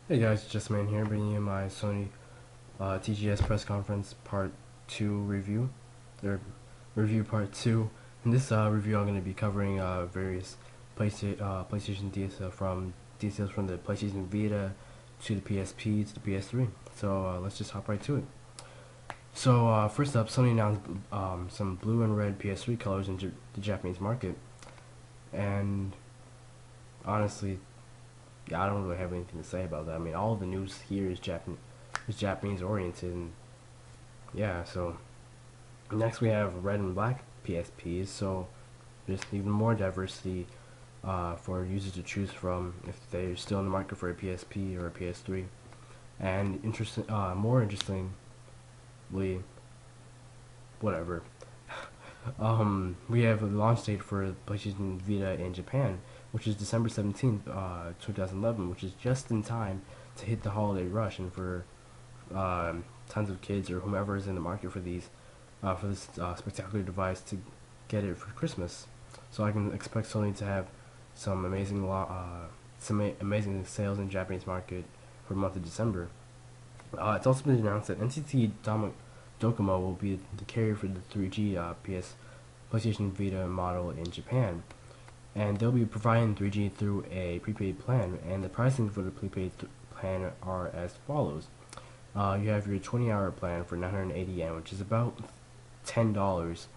Hey guys, just man here, bringing you my Sony TGS press conference part 2 review, or review part 2. In this review, I'm going to be covering various PlayStation details from the PlayStation Vita to the PSP to the PS3. So let's just hop right to it. So first up, Sony announced some blue and red PS3 colors in the Japanese market, and honestly, yeah, I don't really have anything to say about that. I mean, all the news here is Japanese oriented, and yeah. So next we have red and black PSPs. So just even more diversity for users to choose from if they're still in the market for a PSP or a PS3. And more interestingly, whatever. We have a launch date for PlayStation Vita in Japan, which is December 17th, 2011, which is just in time to hit the holiday rush and for tons of kids or whomever is in the market for this spectacular device to get it for Christmas. So I can expect Sony to have some amazing sales in the Japanese market for the month of December. It's also been announced that Docomo will be the carrier for the 3G PlayStation Vita model in Japan, and they'll be providing 3G through a prepaid plan, and the pricing for the prepaid plan are as follows. You have your 20-hour plan for 980 yen, which is about $10.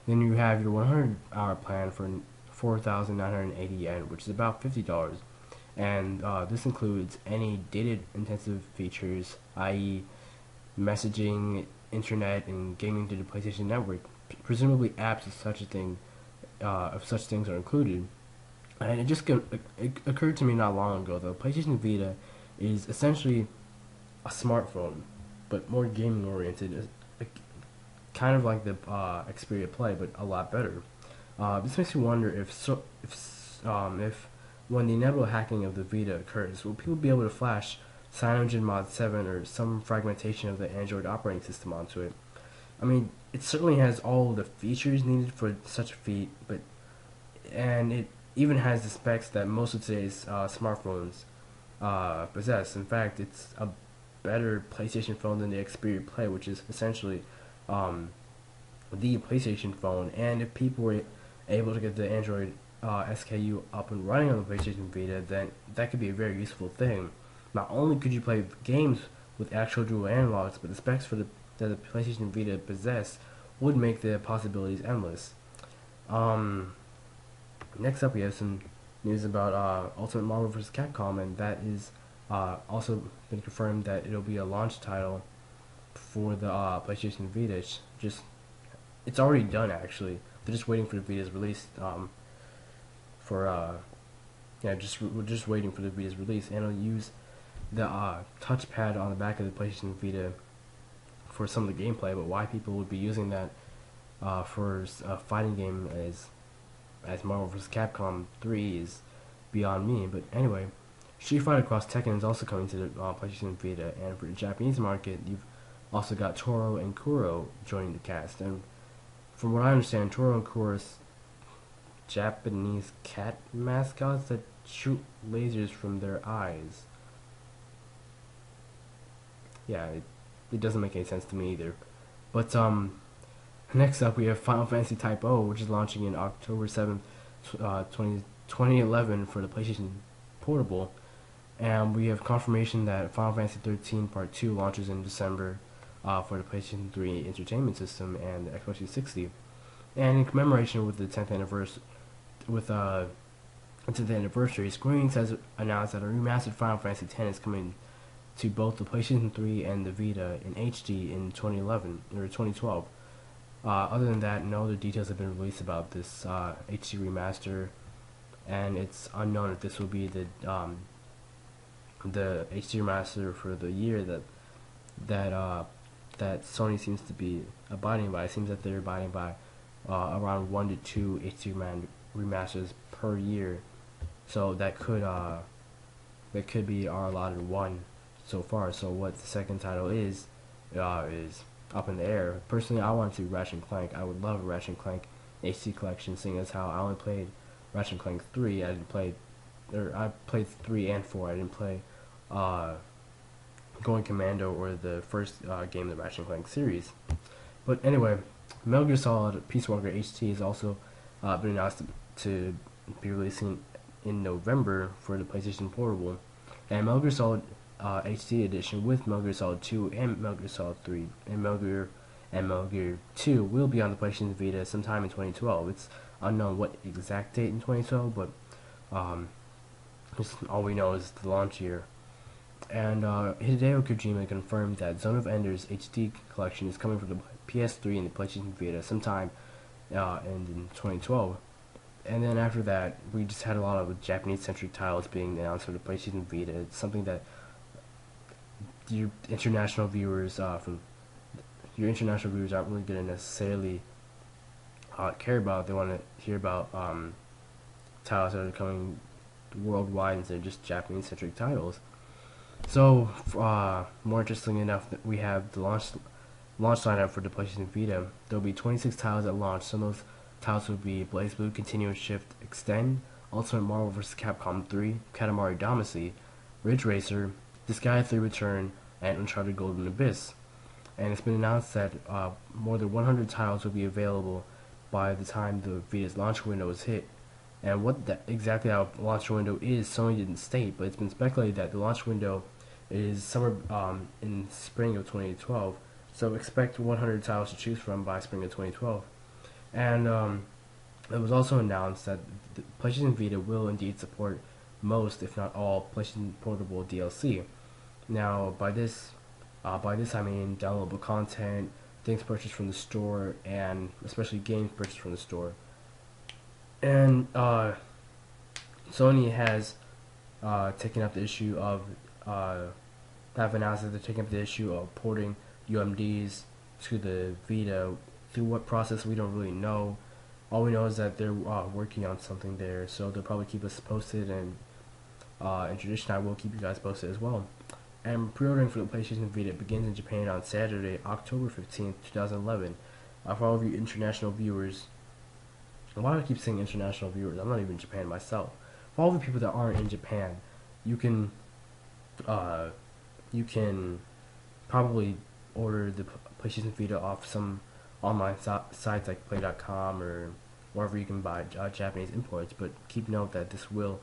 Then you have your 100-hour plan for 4,980 yen, which is about $50. And this includes any data-intensive features, i.e., messaging, internet, and gaming through the PlayStation Network. Presumably, apps of such things are included. And it occurred to me not long ago that PlayStation Vita is essentially a smartphone, but more gaming oriented, kind of like the Xperia Play, but a lot better. This makes me wonder if when the inevitable hacking of the Vita occurs, will people be able to flash CyanogenMod 7 or some fragmentation of the Android operating system onto it? I mean, it certainly has all the features needed for such a feat, and it even has the specs that most of today's smartphones possess. In fact, it's a better PlayStation phone than the Xperia Play, which is essentially the PlayStation phone. And if people were able to get the Android SKU up and running on the PlayStation Vita, then that could be a very useful thing. Not only could you play games with actual dual analogs, but the specs that the PlayStation Vita possess would make the possibilities endless. Next up, we have some news about Ultimate Marvel vs. Capcom, and that is also been confirmed that it'll be a launch title for the PlayStation Vita. It's already done actually. They're just waiting for the Vita's release. We're just waiting for the Vita's release, and it'll use the touchpad on the back of the PlayStation Vita for some of the gameplay. But why people would be using that for a fighting game as Marvel vs. Capcom 3 is beyond me. But anyway, Street Fighter Cross Tekken is also coming to the PlayStation Vita, and for the Japanese market, you've also got Toro and Kuro joining the cast. And from what I understand, Toro and Kuro's Japanese cat mascots that shoot lasers from their eyes. Yeah, it doesn't make any sense to me either. But next up we have Final Fantasy Type O, which is launching in October 7th, 2011 for the PlayStation Portable. And we have confirmation that Final Fantasy 13 Part 2 launches in December for the PlayStation 3 Entertainment System and the Xbox 360. And in commemoration with the 10th anniversary, Square Enix has announced that a remastered Final Fantasy X is coming to both the PlayStation 3 and the Vita in HD in 2011 or 2012. Other than that, no other details have been released about this HD remaster, and it's unknown if this will be the HD remaster for the year that Sony seems to be abiding by. It seems that they're abiding by around 1 to 2 HD remasters per year, so that could be our allotted one so far. So what the second title is up in the air. Personally, I want to see Ratchet and Clank. I would love a Ratchet and Clank HD collection, seeing as how I only played Ratchet and Clank 3. I played 3 and 4. I didn't play Going Commando, or the first game in the Ratchet & Clank series. But anyway, Metal Gear Solid Peace Walker HD has also been announced to be releasing in November for the PlayStation Portable, and Metal Gear Solid HD Edition with Metal Gear Solid 2 and Metal Gear Solid 3 and Metal Gear 2 will be on the PlayStation Vita sometime in 2012. It's unknown what exact date in 2012, but just all we know is the launch year. And Hideo Kojima confirmed that Zone of Enders HD collection is coming for the PS3 and the PlayStation Vita sometime in 2012. And then after that, we just had a lot of Japanese-centric titles being announced for the PlayStation Vita. It's something that your international viewers aren't really going to necessarily care about. They want to hear about titles that are coming worldwide instead of just Japanese-centric titles. So, more interestingly enough, we have the launch lineup for the PlayStation Vita. There will be 26 titles at launch. Some of those titles will be BlazBlue, Continuous Shift, Extend, Ultimate Marvel vs. Capcom 3, Katamari Damacy, Ridge Racer, Disgaea 3 Return, and Uncharted Golden Abyss. And it's been announced that more than 100 titles will be available by the time the Vita's launch window is hit. And what exactly our launch window is, Sony didn't state, but it's been speculated that the launch window is somewhere in spring of 2012. So expect 100 titles to choose from by spring of 2012. And it was also announced that the PlayStation Vita will indeed support most, if not all, PlayStation Portable DLC. Now, by this I mean downloadable content, things purchased from the store, and especially games purchased from the store. And Sony has taken up the issue of have announced that they're taking up the issue of porting UMDs to the Vita. Through what process, we don't really know. All we know is that they're working on something there, so they'll probably keep us posted, and in tradition, I will keep you guys posted as well. And pre-ordering for the PlayStation Vita begins in Japan on Saturday, October 15th, 2011. For all of you international viewers, why do I keep saying international viewers? I'm not even in Japan myself. For all the people that aren't in Japan, you can probably order the PlayStation Vita off some online sites like Play.com or wherever you can buy Japanese imports. But keep note that this will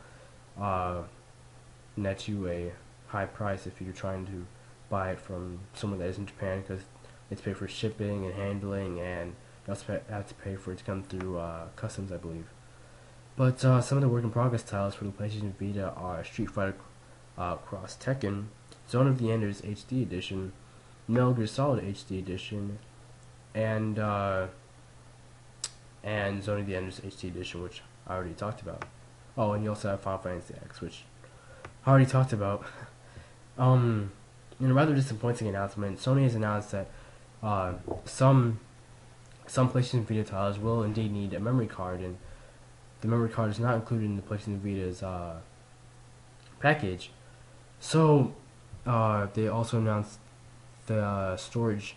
net you a high price if you're trying to buy it from someone that is in Japan, because it's paid for shipping and handling, and you also have to pay for it to come through customs, I believe. But some of the work in progress titles for the PlayStation Vita are Street Fighter Cross Tekken, Zone of the Enders HD Edition, Metal Gear Solid HD Edition, and Zone of the Enders HD Edition, which I already talked about. Oh, and you also have Final Fantasy X, which I already talked about. In a rather disappointing announcement, Sony has announced that some PlayStation Vita titles will indeed need a memory card, and the memory card is not included in the PlayStation Vita's package. So they also announced the storage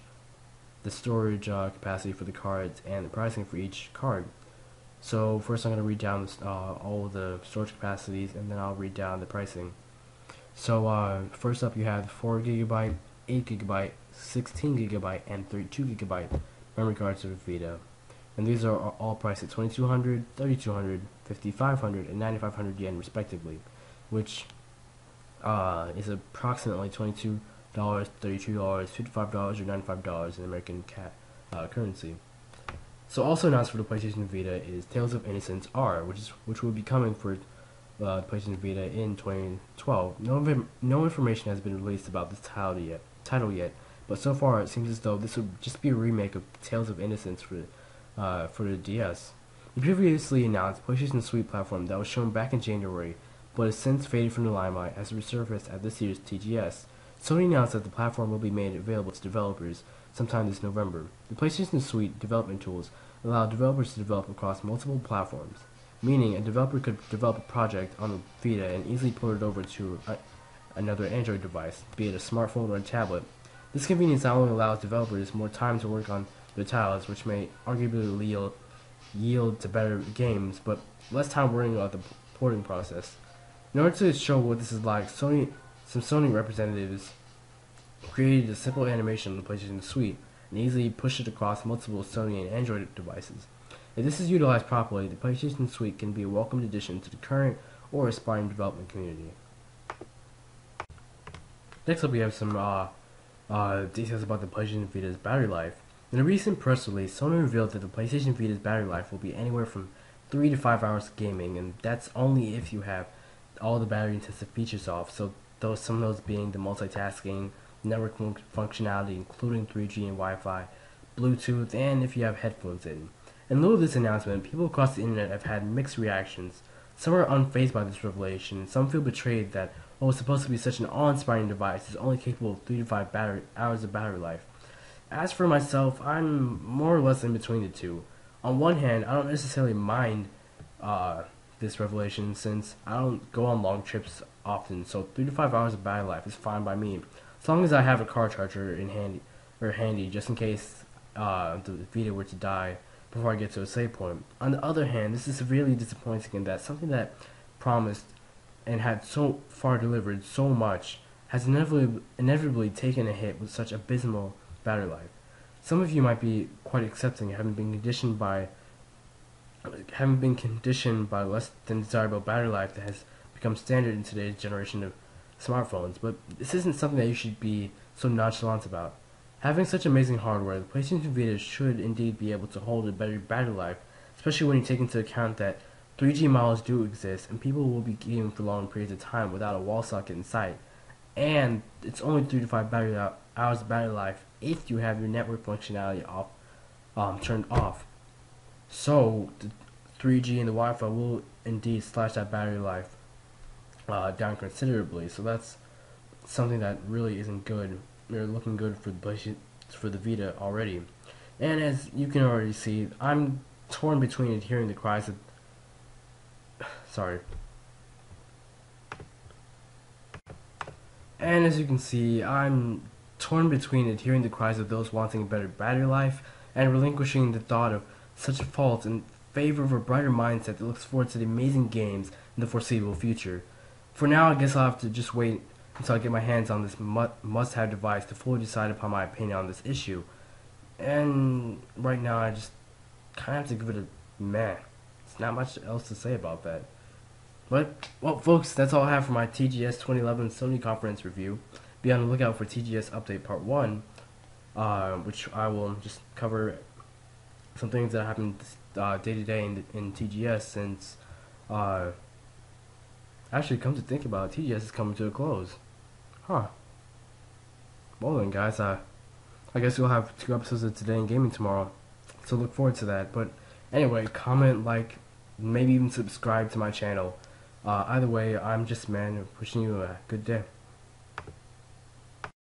capacity for the cards and the pricing for each card. So first I'm going to read down all the storage capacities, and then I'll read down the pricing. So first up, you have 4GB, 8GB, 16GB, and 32GB memory cards for Vita, and these are all priced at 2,200, 3,200, 5,500, and 9,500 yen respectively, which is approximately $22, $32, $55, or $95 in American currency. So also announced for the PlayStation Vita is Tales of Innocence R, which will be coming for PlayStation Vita in 2012. No information has been released about this title yet, but so far it seems as though this would just be a remake of Tales of Innocence for the DS. The previously announced PlayStation Suite platform that was shown back in January, but has since faded from the limelight, has resurfaced at this year's TGS. Sony announced that the platform will be made available to developers sometime this November. The PlayStation Suite development tools allow developers to develop across multiple platforms, meaning a developer could develop a project on the Vita and easily port it over to another Android device, be it a smartphone or a tablet. This convenience not only allows developers more time to work on their titles, which may arguably yield to better games, but less time worrying about the porting process. In order to show what this is like, Sony some Sony representatives created a simple animation on the PlayStation Suite and easily pushed it across multiple Sony and Android devices. If this is utilized properly, the PlayStation Suite can be a welcomed addition to the current or aspiring development community. Next up, we have some details about the PlayStation Vita's battery life. In a recent press release, Sony revealed that the PlayStation Vita's battery life will be anywhere from 3 to 5 hours of gaming, and that's only if you have all the battery-intensive features off. So some of those being the multitasking, network functionality, including 3G and Wi-Fi, Bluetooth, and if you have headphones in. In lieu of this announcement, people across the internet have had mixed reactions. Some are unfazed by this revelation, and some feel betrayed that what was supposed to be such an awe-inspiring device is only capable of 3 to 5 hours of battery life. As for myself, I'm more or less in between the two. On one hand, I don't necessarily mind this revelation since I don't go on long trips often, so 3 to 5 hours of battery life is fine by me, as long as I have a car charger in handy just in case the Vita were to die before I get to a save point. On the other hand, this is severely disappointing in that something that promised and had so far delivered so much has inevitably taken a hit with such abysmal battery life. Some of you might be quite accepting, having been conditioned by less than desirable battery life that has become standard in today's generation of smartphones, but this isn't something that you should be so nonchalant about. Having such amazing hardware, the PlayStation Vita should indeed be able to hold a better battery life, especially when you take into account that 3G models do exist and people will be gaming for long periods of time without a wall socket in sight. And it's only 3 to 5 hours of battery life if you have your network functionality turned off. So the 3G and the Wi-Fi will indeed slash that battery life down considerably. So that's something that really isn't good. They're looking good for the Vita already. And as you can already see, I'm torn between adhering the cries of And as you can see, I'm torn between adhering the cries of those wanting a better battery life and relinquishing the thought of such a fault in favor of a brighter mindset that looks forward to the amazing games in the foreseeable future. For now, I guess I'll have to just wait until I get my hands on this must-have device to fully decide upon my opinion on this issue. And right now, I just kind of have to give it a meh. There's not much else to say about that. But, well, folks, that's all I have for my TGS 2011 Sony conference review. Be on the lookout for TGS Update Part 1, which I will just cover some things that happened day to day in TGS since, actually, come to think about it, TGS is coming to a close. Huh. Well then, guys, I guess we'll have 2 episodes of Today in Gaming tomorrow, so look forward to that. But anyway, comment, like, maybe even subscribe to my channel. Either way, I'm just man wishing you a good day.